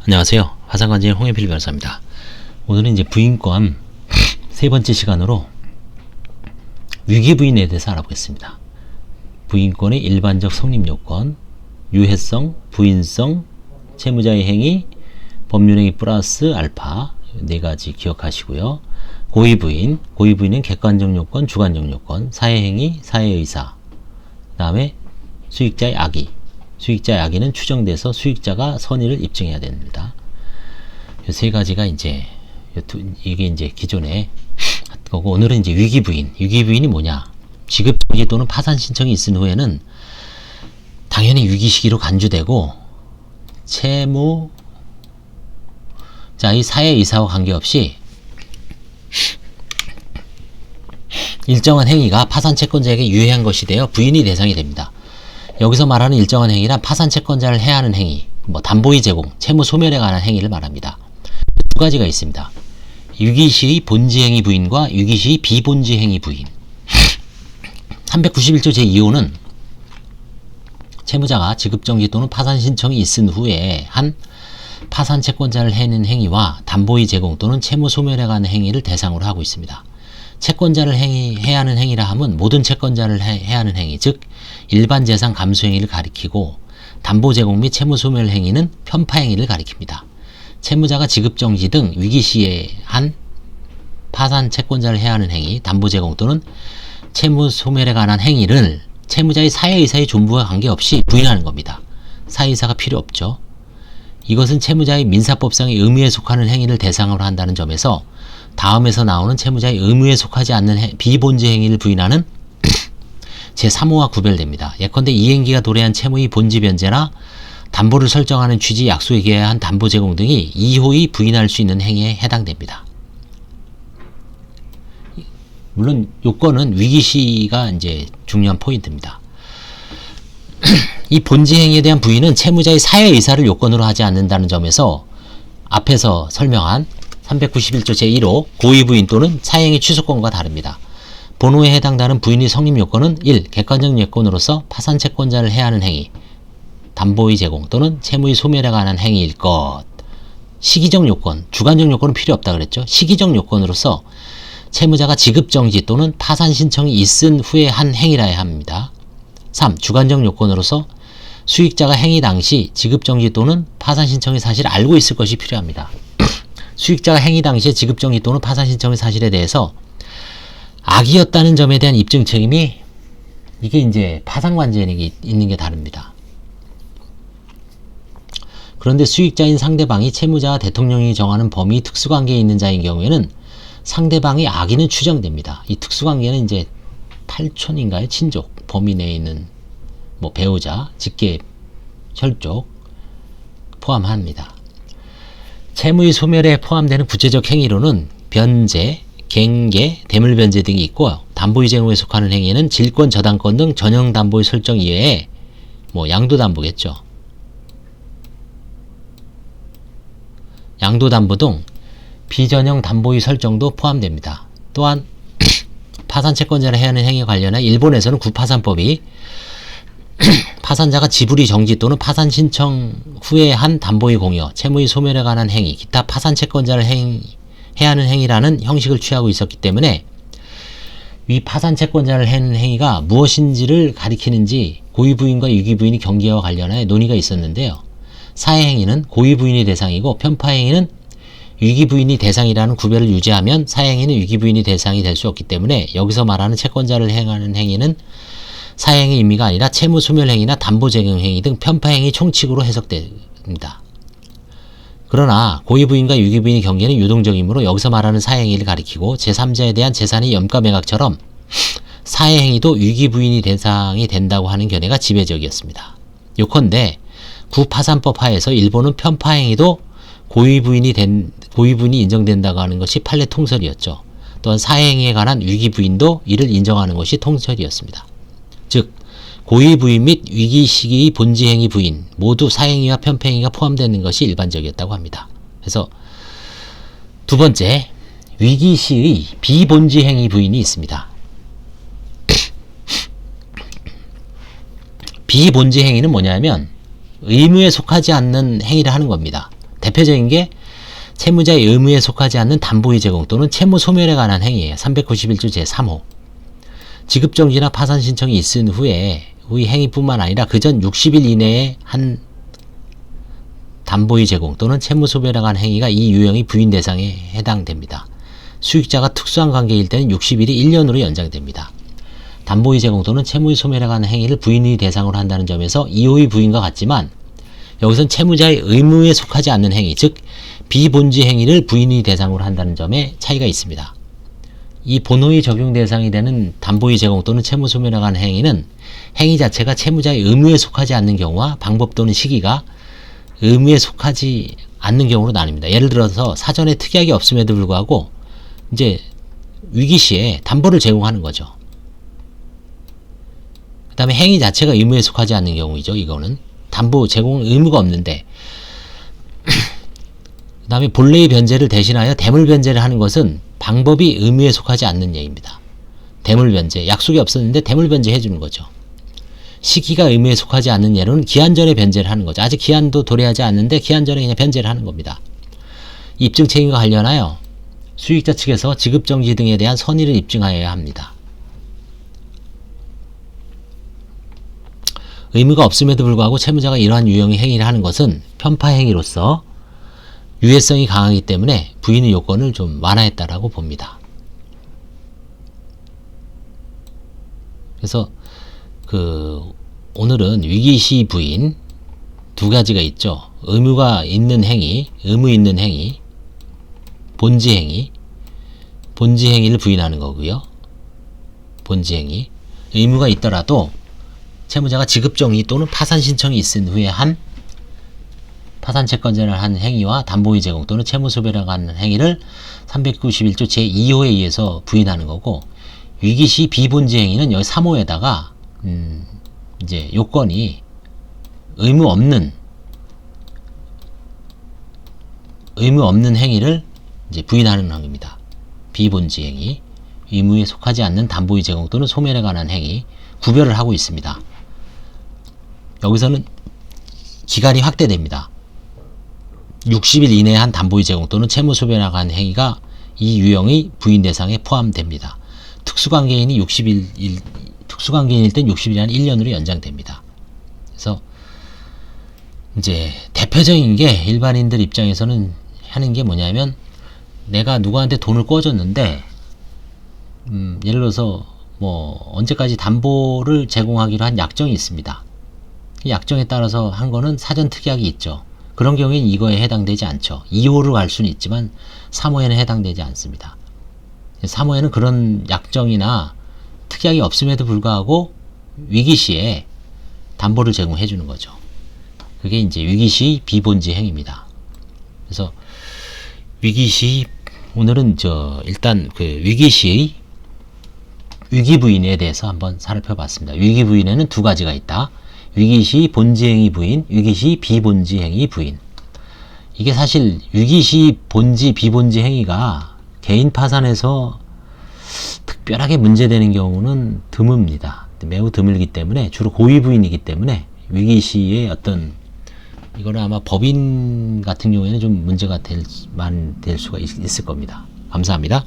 안녕하세요. 화상관제의 홍해필 변호사입니다. 오늘은 이제 부인권 세 번째 시간으로 위기부인에 대해서 알아보겠습니다. 부인권의 일반적 성립요건, 유해성, 부인성, 채무자의 행위, 법률행위 플러스 알파 네 가지 기억하시고요. 고의부인, 고의부인은 객관적 요건, 주관적 요건, 사회행위, 사회의사, 그 다음에 수익자의 악의, 수익자의 악의는 추정돼서 수익자가 선의를 입증해야 됩니다. 이 세 가지가 이제 이게 이제 기존에 거고, 오늘은 이제 위기부인. 위기부인이 뭐냐? 지급정지 또는 파산 신청이 있은 후에는 당연히 위기 시기로 간주되고 채무자의 사회이사와 관계없이 일정한 행위가 파산 채권자에게 유해한 것이 되어 부인이 대상이 됩니다. 여기서 말하는 일정한 행위란 파산 채권자를 해하는 행위, 담보의 제공, 채무 소멸에 관한 행위를 말합니다. 두 가지가 있습니다. 위기시의 본지행위 부인과 위기시의 비본지행위 부인. 391조 제2호는 채무자가 지급정지 또는 파산 신청이 있은 후에 한 파산 채권자를 해는 행위와 담보의 제공 또는 채무 소멸에 관한 행위를 대상으로 하고 있습니다. 채권자를 해하는 행위라 함은 모든 채권자를 해하는 행위, 즉 일반 재산 감수 행위를 가리키고, 담보 제공 및 채무 소멸 행위는 편파 행위를 가리킵니다. 채무자가 지급정지 등 위기시에 한 파산 채권자를 해하는 행위, 담보 제공 또는 채무 소멸에 관한 행위를 채무자의 사회이사의 존부와 관계없이 부인하는 겁니다. 사회이사가 필요 없죠. 이것은 채무자의 민사법상의 의무에 속하는 행위를 대상으로 한다는 점에서 다음에서 나오는 채무자의 의무에 속하지 않는 비본지 행위를 부인하는 제3호와 구별됩니다. 예컨대 이행기가 도래한 채무의 본지 변제나 담보를 설정하는 취지 약속에 기하한 담보 제공 등이 2호의 부인할 수 있는 행위에 해당됩니다. 물론 요건은 위기시가 이제 중요한 포인트입니다. 이 본지 행위에 대한 부인은 채무자의 사회의사를 요건으로 하지 않는다는 점에서 앞에서 설명한 391조 제1호 고의부인 또는 사행위 취소권과 다릅니다. 본호에 해당되는 부인의 성립 요건은 1. 객관적 요건으로서 파산 채권자를 해하는 행위, 담보의 제공 또는 채무의 소멸에 관한 행위일 것. 시기적 요건, 주관적 요건은 필요 없다 그랬죠. 시기적 요건으로서 채무자가 지급정지 또는 파산 신청이 있은 후에 한 행위라야 합니다. 3. 주관적 요건으로서 수익자가 행위 당시 지급정지 또는 파산 신청의 사실을 알고 있을 것이 필요합니다. 수익자가 행위 당시에 지급정지 또는 파산 신청의 사실에 대해서 악의였다는 점에 대한 입증 책임이, 이게 이제 파산관제에 있는 게 다릅니다. 그런데 수익자인 상대방이 채무자와 대통령이 정하는 범위 특수관계에 있는 자인 경우에는 상대방의 악의는 추정됩니다. 이 특수관계는 이제 탈촌인가요? 친족, 범위 내에 있는 배우자, 직계, 혈족 포함합니다. 채무의 소멸에 포함되는 구체적 행위로는 변제, 갱계, 대물변제 등이 있고, 담보의 제공에 속하는 행위는 질권, 저당권 등 전형 담보의 설정 이외에 양도담보겠죠. 양도담보 등 비전형 담보의 설정도 포함됩니다. 또한 파산 채권자를 해하는 행위에 관련해 일본에서는 구파산법이 파산자가 지불이 정지 또는 파산 신청 후에 한 담보의 공여, 채무의 소멸에 관한 행위, 기타 파산 채권자를 해하는 행위라는 형식을 취하고 있었기 때문에 위 파산 채권자를 해하는 행위가 무엇인지를 가리키는지 고의부인과 위기부인이 경계와 관련해 논의가 있었는데요. 사회행위는 고의부인이 대상이고 편파행위는 위기부인이 대상이라는 구별을 유지하면 사회행위는 위기부인이 대상이 될 수 없기 때문에 여기서 말하는 채권자를 행하는 행위는 사회행위 의미가 아니라 채무 소멸행위나 담보 제공 행위 등 편파행위 총칙으로 해석됩니다. 그러나 고의부인과 위기부인의 경계는 유동적이므로 여기서 말하는 사회행위를 가리키고 제3자에 대한 재산의 염가매각처럼 사회행위도 위기부인이 대상이 된다고 하는 견해가 지배적이었습니다. 요컨대 구파산법 하에서 일본은 편파행위도 고의부인이 인정된다고 하는 것이 판례 통설이었죠. 또한 사회행위에 관한 위기부인도 이를 인정하는 것이 통설이었습니다. 즉 고의부인 및 위기시기의 본지행위 부인 모두 사행위와 편파행위가 포함되는 것이 일반적이었다고 합니다. 그래서 두 번째, 위기시의 비본지행위 부인이 있습니다. 비본지 행위는 뭐냐면 의무에 속하지 않는 행위를 하는 겁니다. 대표적인 게 채무자의 의무에 속하지 않는 담보의 제공 또는 채무 소멸에 관한 행위예요. 391조 제3호. 지급정지나 파산 신청이 있은 후에 의 행위뿐만 아니라 그전 60일 이내에 한 담보의 제공 또는 채무 소멸에 관한 행위가 이 유형의 부인 대상에 해당됩니다. 수익자가 특수한 관계일 때는 60일이 1년으로 연장됩니다. 담보의 제공 또는 채무의 소멸에 관한 행위를 부인의 대상으로 한다는 점에서 2호의 부인과 같지만 여기선 채무자의 의무에 속하지 않는 행위, 즉 비본지 행위를 부인의 대상으로 한다는 점에 차이가 있습니다. 이 본호의 적용 대상이 되는 담보의 제공 또는 채무 소멸에 관한 행위는 행위 자체가 채무자의 의무에 속하지 않는 경우와 방법 또는 시기가 의무에 속하지 않는 경우로 나뉩니다. 예를 들어서 사전에 특약이 없음에도 불구하고 이제 위기 시에 담보를 제공하는 거죠. 그 다음에 행위 자체가 의무에 속하지 않는 경우이죠. 이거는 담보 제공 의무가 없는데 그 다음에 본래의 변제를 대신하여 대물 변제를 하는 것은 방법이 의무에 속하지 않는 예입니다. 대물 변제, 약속이 없었는데 대물 변제 해주는 거죠. 시기가 의무에 속하지 않는 예로는 기한 전에 변제를 하는 거죠. 아직 기한도 도래하지 않는데 기한 전에 그냥 변제를 하는 겁니다. 입증 책임과 관련하여 수익자 측에서 지급정지 등에 대한 선의를 입증하여야 합니다. 의무가 없음에도 불구하고 채무자가 이러한 유형의 행위를 하는 것은 편파 행위로서 유해성이 강하기 때문에 부인의 요건을 좀 완화했다라고 봅니다. 그래서 오늘은 위기시 부인 두 가지가 있죠. 의무가 있는 행위, 의무 있는 행위, 본지 행위, 본지 행위를 부인하는 거고요. 본지 행위, 의무가 있더라도 채무자가 지급정지 또는 파산 신청이 있은 후에 한 파산 채권자를 한 행위와 담보의 제공 또는 채무 소멸에 관한 행위를 391조 제2호에 의해서 부인하는 거고, 위기시 비본지 행위는 여기 3호에다가 이제 요건이 의무 없는 행위를 이제 부인하는 행위입니다. 비본지 행위, 의무에 속하지 않는 담보의 제공 또는 소멸에 관한 행위 구별을 하고 있습니다. 여기서는 기간이 확대됩니다. 60일 이내에 한 담보의 제공 또는 채무 소멸에 관한 행위가 이 유형의 부인 대상에 포함됩니다. 특수관계인일 땐 60일이 한 1년으로 연장됩니다. 그래서 이제 대표적인 게 일반인들 입장에서는 하는 게 뭐냐면, 내가 누구한테 돈을 꿔줬는데 예를 들어서 뭐 언제까지 담보를 제공하기로 한 약정이 있습니다. 이 약정에 따라서 한 거는 사전 특약이 있죠. 그런 경우에는 이거에 해당되지 않죠. 2호로 갈 수는 있지만 3호에는 해당되지 않습니다. 3호에는 그런 약정이나 특약이 없음에도 불구하고 위기시에 담보를 제공해 주는 거죠. 그게 이제 위기시 비본지 행위입니다. 그래서 위기시, 오늘은 일단 위기시의 위기부인에 대해서 한번 살펴봤습니다. 위기부인에는 두 가지가 있다. 위기시 본지행위 부인, 위기시 비본지행위 부인. 이게 사실 위기시 본지 비본지 행위가 개인 파산에서 특별하게 문제되는 경우는 드뭅니다. 매우 드물기 때문에, 주로 고위 부인이기 때문에 위기시의 이거는 아마 법인 같은 경우에는 좀 문제가 될 수가 있을 겁니다. 감사합니다.